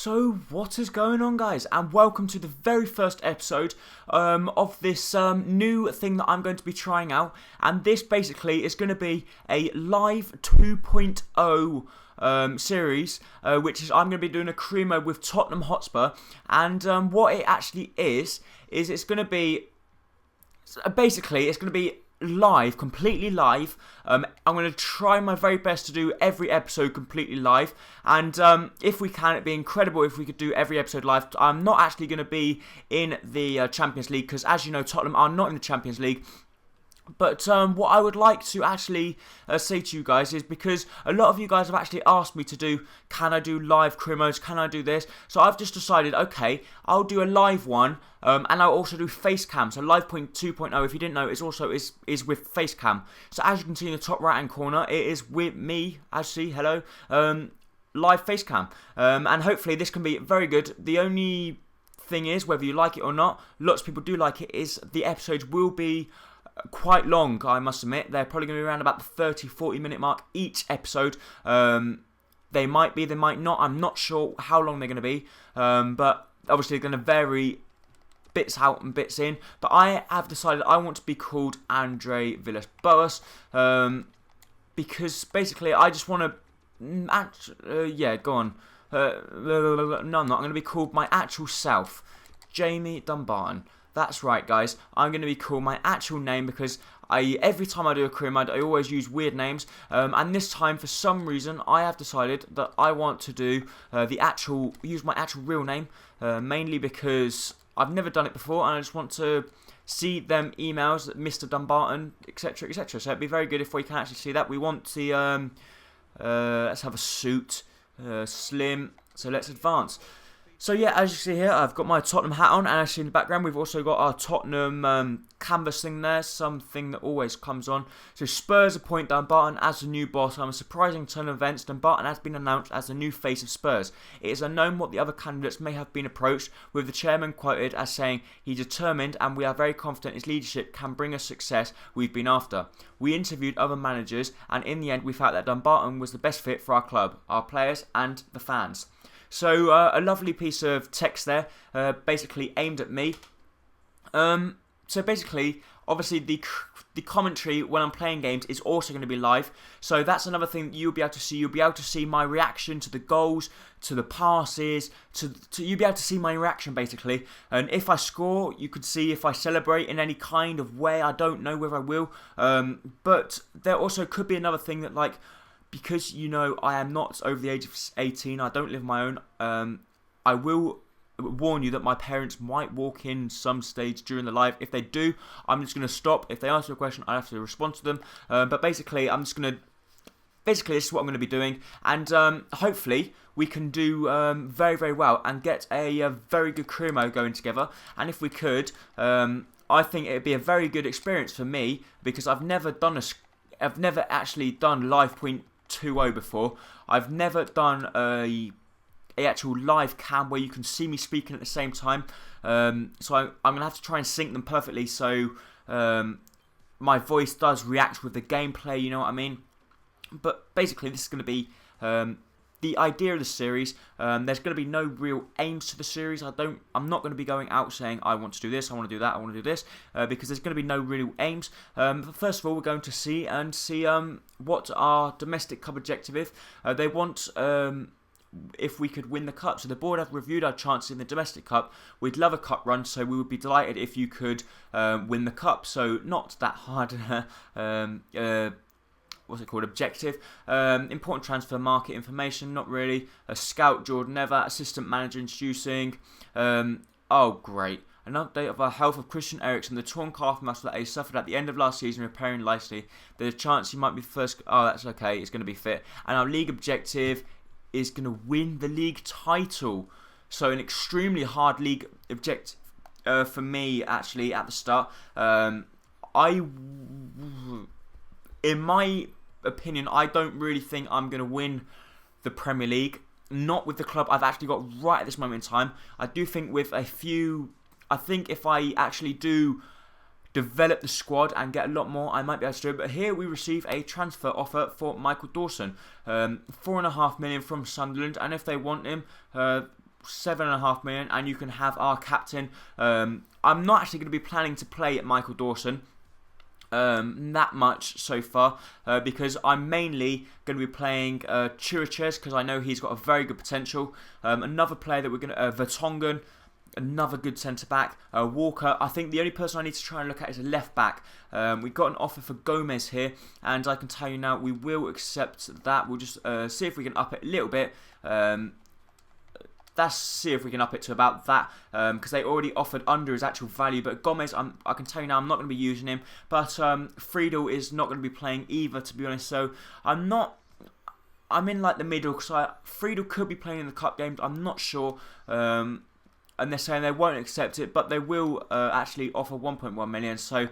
So what is going on, guys, and welcome to the very first episode of this new thing that I'm going to be trying out. And this basically is going to be a live 2.0 series, which is I'm going to be doing a career mode with Tottenham Hotspur. And what it actually is it's going to be basically it's going to be live, completely live. I'm going to try my very best to do every episode completely live, and if we can, it'd be incredible if we could do every episode live. I'm not actually going to be in the Champions League, because as you know, Tottenham are not in the Champions League. But what I would like to actually say to you guys is, because a lot of you guys have actually asked me to do, can I do live career modes, can I do this? So I've just decided, okay, I'll do a live one, and I'll also do face cam. So live 2.0, if you didn't know, is with face cam. So as you can see in the top right hand corner, it is with me, hello, live face cam. And hopefully this can be very good. The only thing is, whether you like it or not, lots of people do like it, is the episodes will be quite long, I must admit. They're probably going to be around about the 30-40 minute mark each episode. They might be, they might not. I'm not sure how long they're going to be, but obviously they're going to vary bits out and bits in. But I have decided I want to be called Andre Villas-Boas, because basically I just want to yeah, go on. No, I'm not. I'm going to be called my actual self, Jamie Dumbarton. That's right, guys. I'm going to be called my actual name, because every time I do a career mode, I always use weird names. And this time, for some reason, I have decided that I want to do use my actual real name, mainly because I've never done it before, and I just want to see them emails, Mr. Dumbarton, etc., etc. So it'd be very good if we can actually see that. We want the let's have a suit, slim. So let's advance. So yeah, as you see here, I've got my Tottenham hat on, and as you see in the background, we've also got our Tottenham canvas thing there, something that always comes on. So Spurs appoint Dumbarton as the new boss. On a surprising turn of events, Dumbarton has been announced as the new face of Spurs. It is unknown what the other candidates may have been approached, with the chairman quoted as saying, "He's determined and we are very confident his leadership can bring us success we've been after. We interviewed other managers, and in the end we felt that Dumbarton was the best fit for our club, our players and the fans." So a lovely piece of text there, basically aimed at me. So basically, obviously the commentary when I'm playing games is also going to be live. So that's another thing that you'll be able to see. You'll be able to see my reaction to the goals, to the passes, you'll be able to see my reaction basically. And if I score, you could see if I celebrate in any kind of way. I don't know whether I will. But there also could be another thing that, like, because, you know, I am not over the age of 18, I don't live my own, I will warn you that my parents might walk in some stage during the live. If they do, I'm just going to stop. If they ask me a question, I have to respond to them. But basically, this is what I'm going to be doing. And hopefully, we can do very, very well and get a very good career mode going together. And if we could, I think it would be a very good experience for me, because I've never actually done live 2.0 before. I've never done a actual live cam where you can see me speaking at the same time. So I'm going to have to try and sync them perfectly, so my voice does react with the gameplay, you know what I mean? But basically this is going to be the idea of the series. There's going to be no real aims to the series. I'm not going to be going out saying I want to do this, I want to do that, I want to do this, because there's going to be no real aims. But first of all, we're going to see what our domestic cup objective is. They want if we could win the cup. So the board have reviewed our chances in the domestic cup. We'd love a cup run, so we would be delighted if you could win the cup. So not that hard. What's it called? Objective. Important transfer market information. Not really. A scout, Jordan Never. Assistant manager introducing. Oh, great. An update of our health of Christian Eriksen. The torn calf muscle that he suffered at the end of last season, repairing nicely. There's a chance he might be first. Oh, that's okay. He's going to be fit. And our league objective is going to win the league title. So an extremely hard league objective for me, actually, at the start. In my opinion, I don't really think I'm going to win the Premier League. Not with the club I've actually got right at this moment in time. I do think with a few... I think if I actually do develop the squad and get a lot more, I might be able to do it. But here we receive a transfer offer for Michael Dawson. $4.5 million from Sunderland. And if they want him, 7.5 million, and you can have our captain. I'm not actually going to be planning to play Michael Dawson that much so far, because I'm mainly going to be playing Chiriches, because I know he's got a very good potential. Another player that we're going to Vertonghen, another good centre back. Walker. I think the only person I need to try and look at is a left back. We got an offer for Gomez here, and I can tell you now we will accept that. We'll just see if we can up it a little bit. Let's see if we can up it to about that, because they already offered under his actual value. But Gomez, I can tell you now, I'm not going to be using him. But Friedel is not going to be playing either, to be honest. So I'm in like the middle, because Friedel could be playing in the cup games. I'm not sure. And they're saying they won't accept it, but they will actually offer 1.1 million. So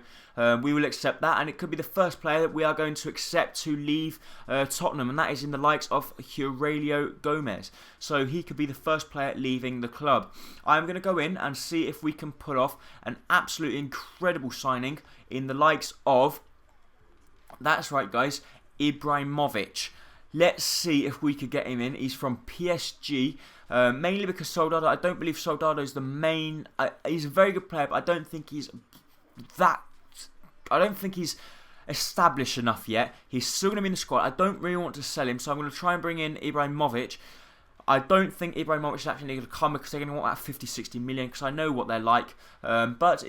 we will accept that, and it could be the first player that we are going to accept to leave Tottenham, and that is in the likes of Aurelio Gomez. So he could be the first player leaving the club. I'm going to go in and see if we can pull off an absolutely incredible signing in the likes of, that's right guys, Ibrahimovic. Let's see if we could get him in. He's from PSG. Mainly because Soldado, I don't believe Soldado is the main. He's a very good player, but I don't think he's established enough yet. He's still going to be in the squad. I don't really want to sell him, so I'm going to try and bring in Ibrahimovic. I don't think Ibrahimovic is actually going to come, because they're going to want that 50-60 million, because I know what they're like. But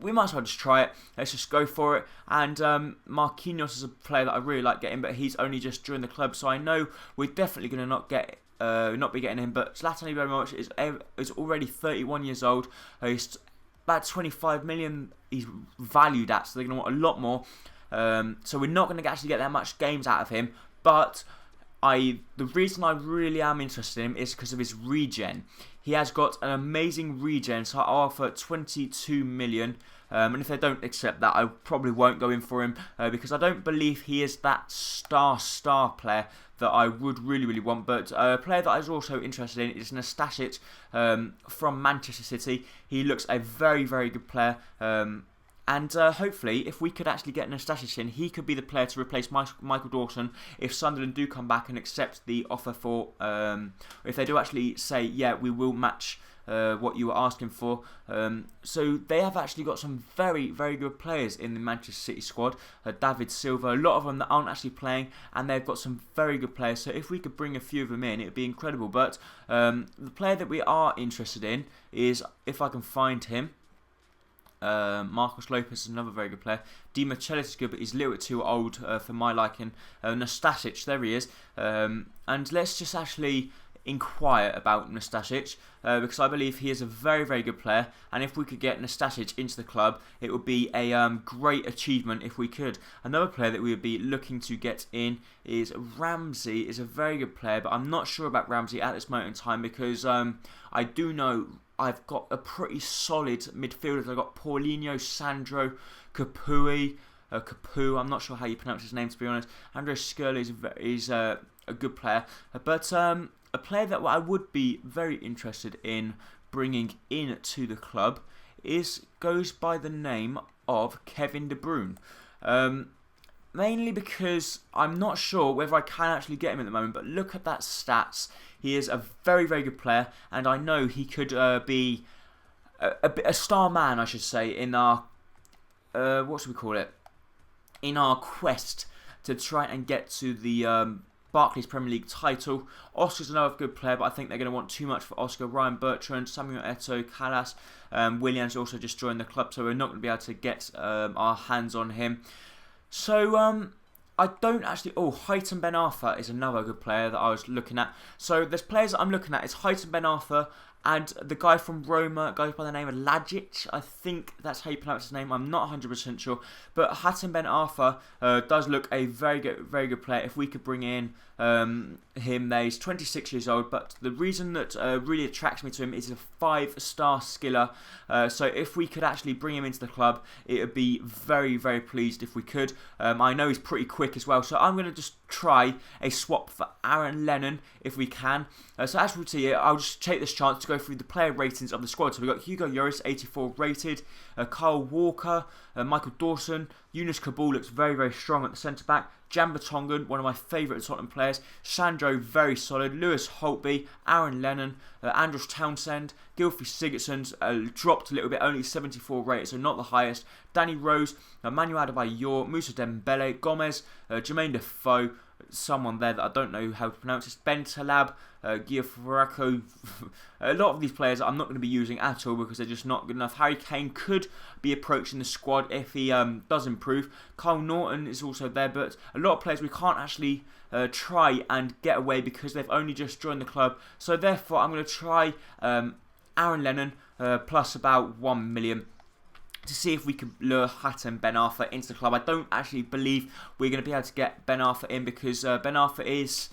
we might as well just try it. Let's just go for it. And Marquinhos is a player that I really like getting, but he's only just joined the club, so I know we're definitely going to not be getting him. But Zlatan Ibrahimovic is already 31 years old. He's about 25 million he's valued at, so they're going to want a lot more. So we're not going to actually get that much games out of him. But the reason I really am interested in him is because of his regen. He has got an amazing regen, so I'll offer 22 million. And if they don't accept that, I probably won't go in for him, because I don't believe he is that star player that I would really want. But a player that I was also interested in is Nastasic from Manchester City. He looks a very good player. And hopefully, if we could actually get Nastasic in, he could be the player to replace Michael Dawson if Sunderland do come back and accept the offer for, if they do actually say, yeah, we will match what you were asking for. So they have actually got some very good players in the Manchester City squad. David Silva, a lot of them that aren't actually playing, and they've got some very good players. So if we could bring a few of them in, it would be incredible. But the player that we are interested in is, if I can find him, Marcos Lopez is another very good player. Di Michelis is good, but he's a little bit too old for my liking. Nastasic, there he is. And let's just actually inquire about Nastasic, because I believe he is a very good player, and if we could get Nastasic into the club, it would be a great achievement if we could. Another player that we would be looking to get in is Ramsey. Is a very good player, but I'm not sure about Ramsey at this moment in time, because I do know I've got a pretty solid midfielder. I've got Paulinho, Sandro, Capu. I'm not sure how you pronounce his name, to be honest. André Schürrle is a good player, but a player that I would be very interested in bringing in to the club goes by the name of Kevin De Bruyne. Mainly because I'm not sure whether I can actually get him at the moment, but look at that stats. He is a very good player, and I know he could be a star man, I should say, in our what should we call it? In our quest to try and get to the Barclays Premier League title. Oscar's another good player, but I think they're going to want too much for Oscar. Ryan Bertrand, Samuel Eto'o, Callas, Williams also just joined the club, so we're not going to be able to get our hands on him. So I don't actually. Oh, Haitham Ben Arfa is another good player that I was looking at. So there's players that I'm looking at. It's Haitham Ben Arfa and the guy from Roma goes by the name of Lajic. I think that's how you pronounce his name. I'm not 100% sure. But Haitham Ben Arfa does look a very good player. If we could bring in him there, he's 26 years old. But the reason that really attracts me to him is a 5-star skiller. So if we could actually bring him into the club, it would be very pleased if we could. I know he's pretty quick as well. So I'm going to just try a swap for Aaron Lennon if we can. So as we'll see, I'll just take this chance to go through the player ratings of the squad. So we've got Hugo Lloris, 84 rated, Kyle Walker, Michael Dawson, Yunus Kabul looks very strong at the centre-back, Jan Vertonghen, one of my favourite Tottenham players. Sandro, very solid. Lewis Holtby, Aaron Lennon, Andros Townsend, Gylfi Sigurdsson's dropped a little bit, only 74 rated, so not the highest. Danny Rose, Emmanuel Adebayor, Moussa Dembele, Gomez, Jermaine Defoe, someone there that I don't know how to pronounce this, Ben Talab, Gianfranco. A lot of these players I'm not going to be using at all because they're just not good enough. Harry Kane could be approaching the squad if he does improve. Kyle Norton is also there, but a lot of players we can't actually try and get away because they've only just joined the club. So therefore I'm going to try Aaron Lennon plus about 1 million. To see if we can lure Hatem Ben Arfa into the club. I don't actually believe we're going to be able to get Ben Arfa in because Ben Arfa is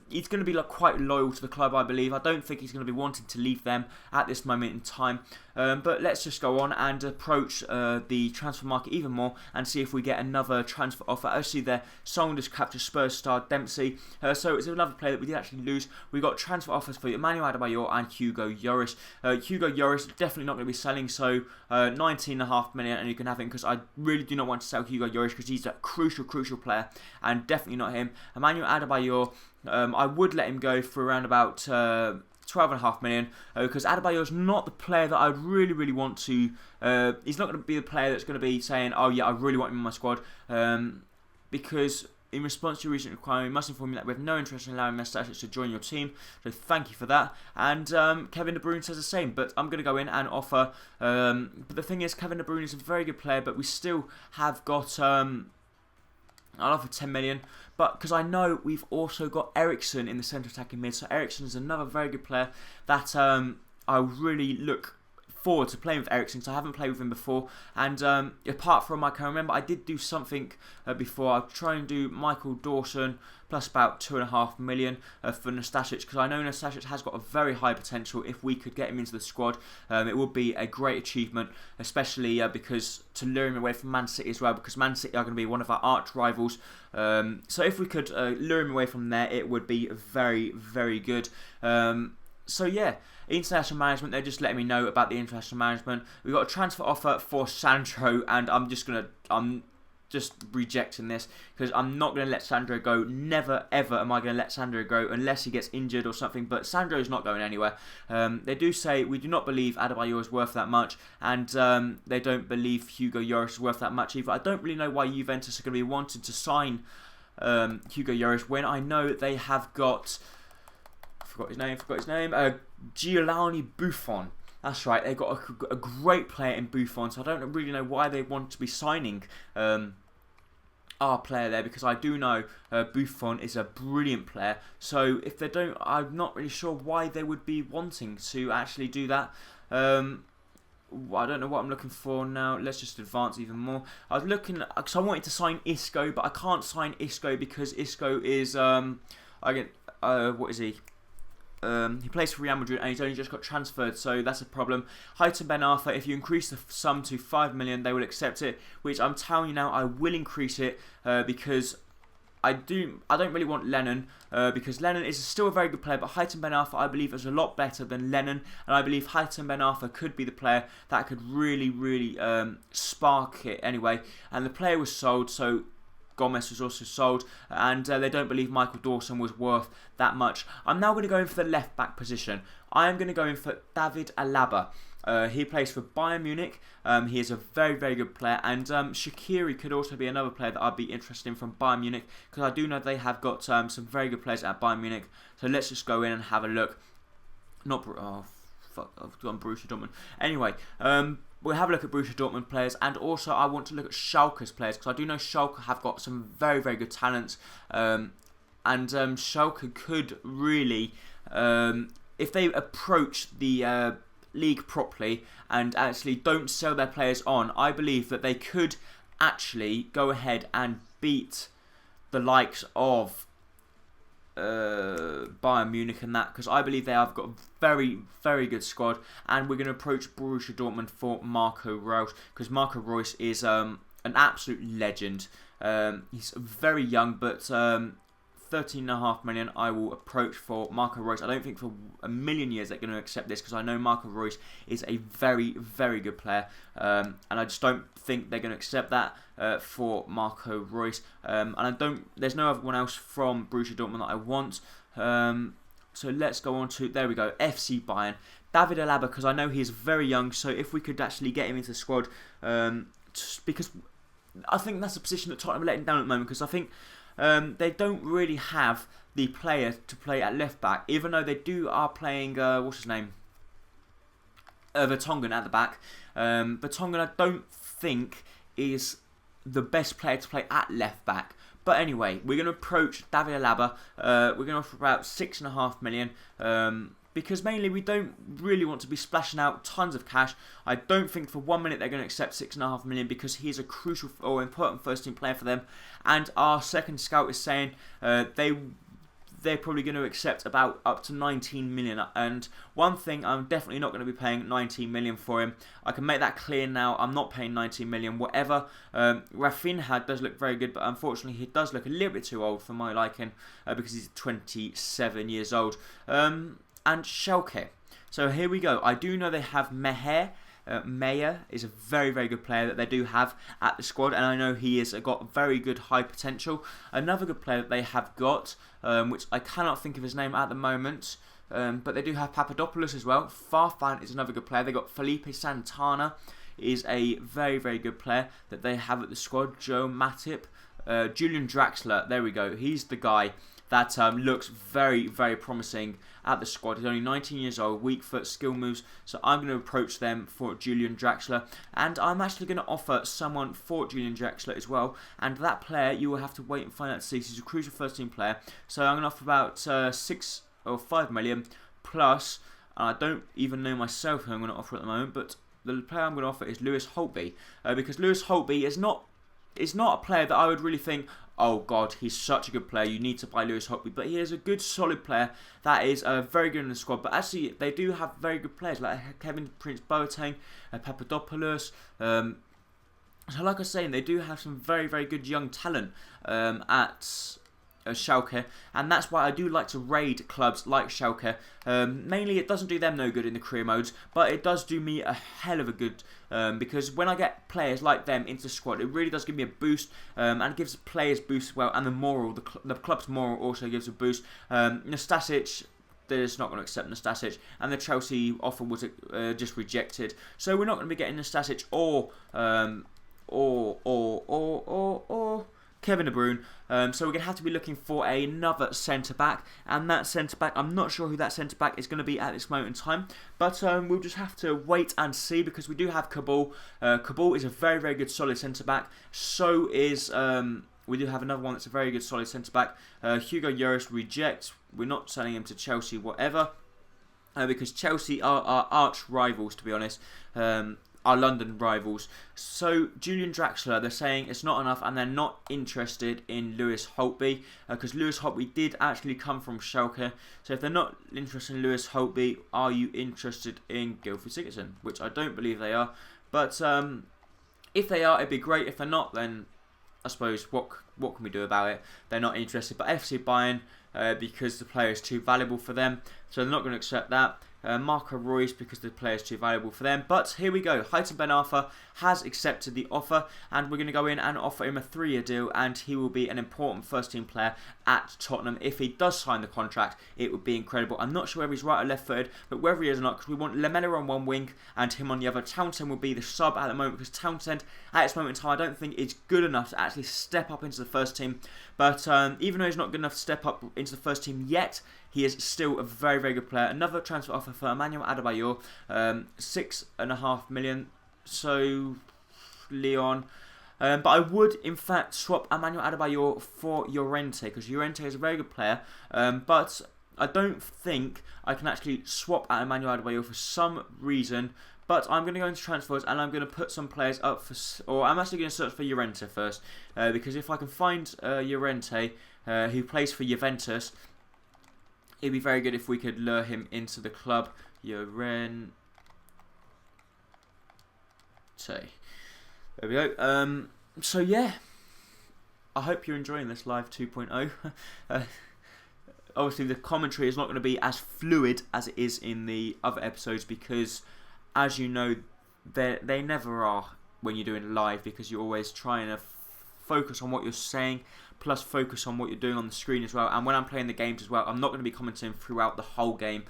he's going to be quite loyal to the club, I believe. I don't think he's going to be wanting to leave them at this moment in time. But let's just go on and approach the transfer market even more and see if we get another transfer offer. I see there, Saunders captured Spurs star Dempsey. So it's another player that we did actually lose. We got transfer offers for Emmanuel Adebayor and Hugo Lloris. Hugo Lloris definitely not going to be selling, so 19.5 million, and you can have him because I really do not want to sell Hugo Lloris because he's a crucial player and definitely not him. Emmanuel Adebayor, I would let him go for around about 12.5 million because Adebayor's not the player that I'd really want to. He's not going to be the player that's going to be saying, oh yeah, I really want him in my squad, because in response to your recent inquiry, we must inform you that we have no interest in allowing Messi to join your team, so thank you for that. And Kevin De Bruyne says the same, but I'm going to go in and offer. But the thing is, Kevin De Bruyne is a very good player, but we still have got. I'll offer 10 million, but because I know we've also got Ericsson in the centre attacking mid, so Ericsson is another very good player that I really look forward to playing with Ericsson because I haven't played with him before. And apart from, I can remember I did do something before. I'll try and do Michael Dawson plus about 2.5 million for Nastasic because I know Nastasic has got a very high potential. If we could get him into the squad, it would be a great achievement, especially because to lure him away from Man City as well, because Man City are going to be one of our arch rivals. So if we could lure him away from there, it would be very good. So yeah, international management, they're just letting me know about the international management. We've got a transfer offer for Sandro, and I'm just rejecting this because I'm not going to let Sandro go. Never ever am I going to let Sandro go unless he gets injured or something, but Sandro's not going anywhere. They do say we do not believe Adebayor is worth that much, and they don't believe Hugo Lloris is worth that much either. I don't really know why Juventus are going to be wanting to sign Hugo Lloris when I know they have got... Forgot his name. Giuliani Buffon. That's right. They've got a great player in Buffon, so I don't really know why they want to be signing our player there, because I do know Buffon is a brilliant player. So if they don't, I'm not really sure why they would be wanting to actually do that. I don't know what I'm looking for now. Let's just advance even more. I was looking because I wanted to sign Isco, but I can't sign Isco because Isco is what is he? He plays for Real Madrid and he's only just got transferred, so that's a problem. Hatem Ben Arfa, if you increase the sum to 5 million, they will accept it, which I'm telling you now, I will increase it because I don't really want Lennon because Lennon is still a very good player, but Hatem Ben Arfa I believe is a lot better than Lennon, and I believe Hatem Ben Arfa could be the player that could really spark it anyway. And the player was sold, so Gomez was also sold, and they don't believe Michael Dawson was worth that much. I'm now going to go in for the left back position. I am going to go in for David Alaba. He plays for Bayern Munich. He is a very good player, and Shaqiri could also be another player that I'd be interested in from Bayern Munich because I do know they have got some very good players at Bayern Munich. So let's just go in and have a look. I've gone Borussia Dortmund. Anyway, we'll have a look at Borussia Dortmund players, and also I want to look at Schalke's players because I do know Schalke have got some very good talents, and Schalke could really, if they approach the league properly and actually don't sell their players on, I believe that they could actually go ahead and beat the likes of Bayern Munich and that, because I believe they have got a very good squad, and we're going to approach Borussia Dortmund for Marco Reus because Marco Reus is an absolute legend. He's very young, but 13.5 million I will approach for Marco Reus. I don't think for a million years they're going to accept this, because I know Marco Reus is a very, very good player, and I just don't think they're going to accept that for Marco Reus. And there's no other one else from Borussia Dortmund that I want. So let's go on to, there we go, FC Bayern. David Alaba, because I know he's very young, so if we could actually get him into the squad, because I think that's a position that Tottenham are letting down at the moment, because I think they don't really have the player to play at left back, even though they are playing, what's his name? Vertonghen at the back. Vertonghen I don't think is the best player to play at left back. But anyway, we're going to approach David Alaba. We're going to offer about 6.5 million. Because mainly we don't really want to be splashing out tons of cash. I don't think for 1 minute they're going to accept 6.5 million, because he's a crucial or important first team player for them. And our second scout is saying they're probably going to accept about up to 19 million. And one thing, I'm definitely not going to be paying 19 million for him. I can make that clear now. I'm not paying 19 million, whatever. Rafinha does look very good, but unfortunately he does look a little bit too old for my liking, because he's 27 years old. And Schalke. So here we go. I do know they have Meyer. Meyer is a very, very good player that they do have at the squad, and I know he has got very good high potential. Another good player that they have got, which I cannot think of his name at the moment, but they do have Papadopoulos as well. Farfan is another good player. They got Felipe Santana, is a very, very good player that they have at the squad. Joe Matip, Julian Draxler. There we go. He's the guy that looks very, very promising at the squad. He's only 19 years old, weak foot, skill moves. So I'm going to approach them for Julian Draxler. And I'm actually going to offer someone for Julian Draxler as well. And that player, you will have to wait and find out to see. He's a crucial first team player. So I'm going to offer about 6 or 5 million plus. I don't even know myself who I'm going to offer at the moment. But the player I'm going to offer is Lewis Holtby. Because Lewis Holtby is not a player that I would really think, oh God, he's such a good player, you need to buy Lewis Holtby. But he is a good, solid player that is very good in the squad. But actually, they do have very good players like Kevin Prince Boateng, Papadopoulos. So like I was saying, they do have some very, very good young talent at Schalke, and that's why I do like to raid clubs like Schalke. Mainly it doesn't do them no good in the career modes, but it does do me a hell of a good, because when I get players like them into the squad, it really does give me a boost, and it gives players boost as well, and the moral, the club's moral also gives a boost. Nastasic, they're just not going to accept Nastasic, and the Chelsea offer was just rejected, so we're not going to be getting Nastasic or Kevin De Bruyne. So we're going to have to be looking for another centre-back. And that centre-back, I'm not sure who that centre-back is going to be at this moment in time. But we'll just have to wait and see, because we do have Kabul. Kabul is a very, very good solid centre-back. So is... we do have another one that's a very good solid centre-back. Hugo Lloris rejects. We're not selling him to Chelsea, whatever. Because Chelsea are our arch rivals, to be honest. Our London rivals. So Julian Draxler, they're saying it's not enough, and they're not interested in Lewis Holtby, because Lewis Holtby did actually come from Schalke. So if they're not interested in Lewis Holtby, are you interested in Gylfi Sigurdsson? Which I don't believe they are. But if they are, it'd be great. If they're not, then I suppose what can we do about it? They're not interested. But FC Bayern, because the player is too valuable for them, so they're not going to accept that. Marco Reus, because the player is too valuable for them. But here we go. Haitham Ben Arfa has accepted the offer, and we're going to go in and offer him a 3-year deal, and he will be an important first team player at Tottenham. If he does sign the contract, it would be incredible. I'm not sure whether he's right or left footed, but whether he is or not, because we want Lamela on one wing and him on the other. Townsend will be the sub at the moment, because Townsend at this moment in time I don't think is good enough to actually step up into the first team. But even though he's not good enough to step up into the first team yet, he is still a very, very good player. Another transfer offer for Emmanuel Adebayor, 6.5 million. So, Leon. But I would, in fact, swap Emmanuel Adebayor for Llorente, because Llorente is a very good player. But I don't think I can actually swap out Emmanuel Adebayor for some reason. But I'm going to go into transfers, and I'm going to put some players up for... Or I'm actually going to search for Llorente first. Because if I can find Llorente, who plays for Juventus, it'd be very good if we could lure him into the club. Llorente. There we go. So yeah, I hope you're enjoying this live 2.0. Obviously, the commentary is not going to be as fluid as it is in the other episodes because, as you know, they never are when you're doing live, because you're always trying to focus on what you're saying, plus focus on what you're doing on the screen as well. And when I'm playing the games as well, I'm not going to be commenting throughout the whole game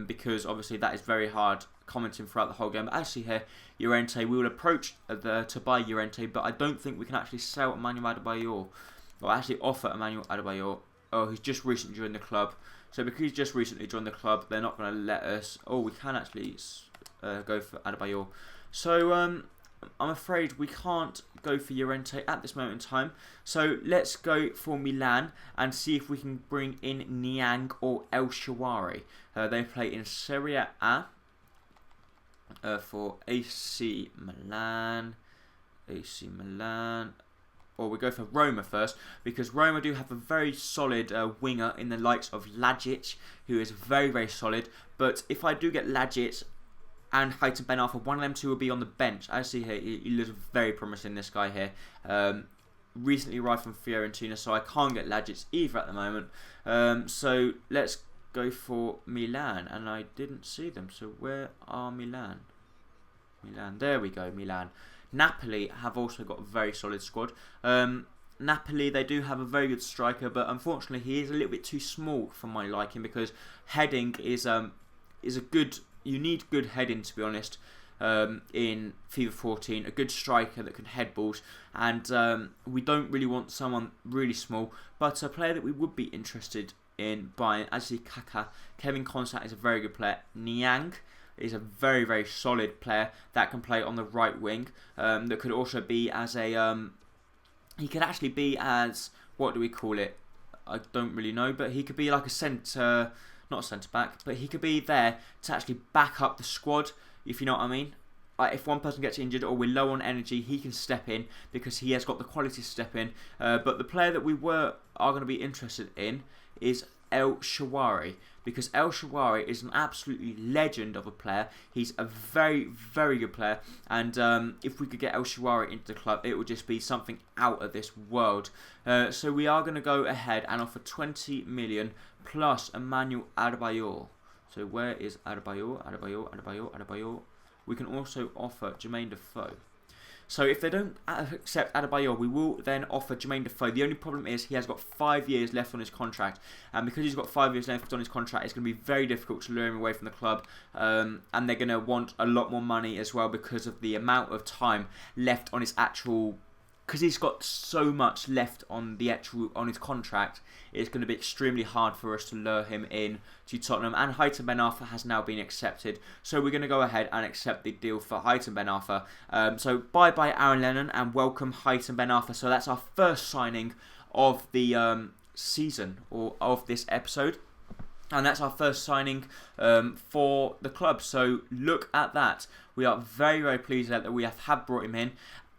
because obviously that is very hard, commenting throughout the whole game. But as you see here, Llorente, we will approach to buy Llorente, but I don't think we can actually sell Emmanuel Adebayor, or actually offer Emmanuel Adebayor. Oh, he's just recently joined the club. So because he's just recently joined the club, they're not going to let us. Oh, we can actually go for Adebayor. So I'm afraid we can't go for Llorente at this moment in time. So let's go for Milan and see if we can bring in Niang or El Shaarawy. They play in Serie A for AC Milan. AC Milan. Or we go for Roma first, because Roma do have a very solid winger in the likes of Lajic, who is very, very solid. But if I do get Lajic and Haitham Ben Arfa, one of them two will be on the bench. As you see here, he looks very promising, this guy here. Recently arrived from Fiorentina, so I can't get Lajic either at the moment. So let's go for Milan, and I didn't see them. So where are Milan? Milan, there we go, Milan. Napoli have also got a very solid squad. Napoli, they do have a very good striker, but unfortunately he is a little bit too small for my liking, because heading is a good. You need good heading, to be honest. In FIFA 14, a good striker that can head balls, and we don't really want someone really small, but a player that we would be interested in buying, as you see, Kaka. Kevin Konstat is a very good player. Niang is a very, very solid player that can play on the right wing. That could also be as a he could actually be as, what do we call it? I don't really know, but he could be like a centre, not a centre back, but he could be there to actually back up the squad, if you know what I mean. Like if one person gets injured or we're low on energy, he can step in because he has got the quality to step in. But the player that we are going to be interested in is El Shaarawy, because El Shaarawy is an absolutely legend of a player. He's a very, very good player, and if we could get El Shaarawy into the club, it would just be something out of this world. So we are going to go ahead and offer 20 million plus Emmanuel Adebayor. So where is Adebayor? Adebayor. We can also offer Jermaine Defoe. So if they don't accept Adebayor, we will then offer Jermaine Defoe. The only problem is he has got 5 years left on his contract. And because he's got 5 years left on his contract, it's going to be very difficult to lure him away from the club. And they're going to want a lot more money as well because of the amount of time left on his actual... Because he's got so much left on his contract, it's going to be extremely hard for us to lure him in to Tottenham. And Haitham Ben Arfa has now been accepted, so we're going to go ahead and accept the deal for Haitham Ben Arfa. So bye bye Aaron Lennon and welcome Haitham Ben Arfa. So that's our first signing of the season, or of this episode. And that's our first signing for the club. So look at that. We are very, very pleased that we have brought him in.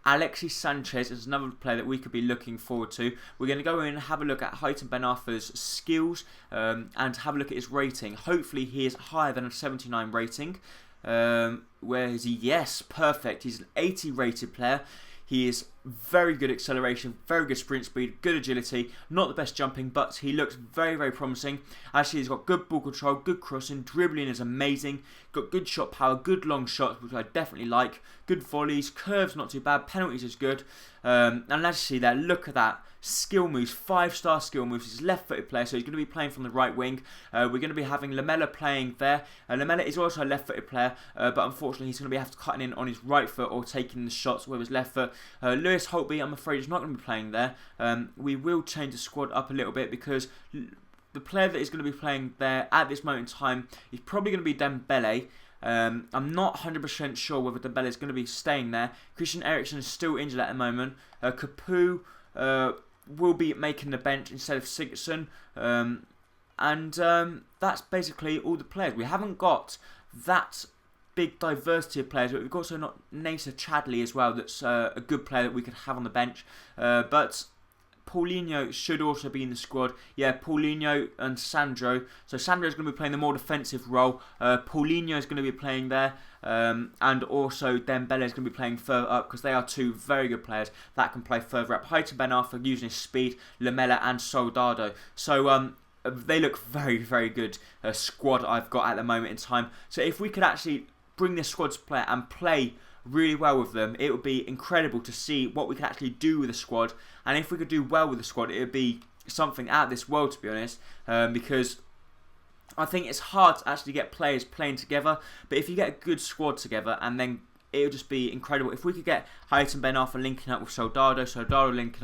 Alexis Sanchez is another player that we could be looking forward to. We're going to go in and have a look at Haitham Ben Arfa's skills and have a look at his rating. Hopefully he is higher than a 79 rating. Where is he? Yes, perfect. He's an 80 rated player. He is very good acceleration, very good sprint speed, good agility. Not the best jumping, but he looks very, very promising. Actually, he's got good ball control, good crossing, dribbling is amazing. Got good shot power, good long shots, which I definitely like. Good volleys, curves not too bad, penalties is good. And as you see there, look at that. Skill moves, 5-star skill moves. He's a left-footed player, so he's going to be playing from the right wing. We're going to be having Lamela playing there. Lamela is also a left-footed player, but unfortunately he's going to be have to cutting in on his right foot or taking the shots with his left foot. Lewis Holtby, I'm afraid, is not going to be playing there. We will change the squad up a little bit because the player that is going to be playing there at this moment in time is probably going to be Dembele. I'm not 100% sure whether Dembele is going to be staying there. Christian Eriksen is still injured at the moment. Capu will be making the bench instead of Sigurdsson. And that's basically all the players. We haven't got that big diversity of players, but we've also got Nacer Chadley as well. That's a good player that we could have on the bench. But Paulinho should also be in the squad. Yeah, Paulinho and Sandro. So Sandro is going to be playing the more defensive role. Paulinho is going to be playing there. And also Dembele is going to be playing further up because they are two very good players that can play further up. Hart and Ben Arfa using his speed, Lamela and Soldado. So they look very, very good squad I've got at the moment in time. So if we could actually bring this squad to play and play really well with them, it would be incredible to see what we can actually do with the squad. And if we could do well with the squad, it would be something out of this world, to be honest, because I think it's hard to actually get players playing together, but if you get a good squad together, and then it would just be incredible. If we could get Hart and Ben Arfa linking up with Soldado linking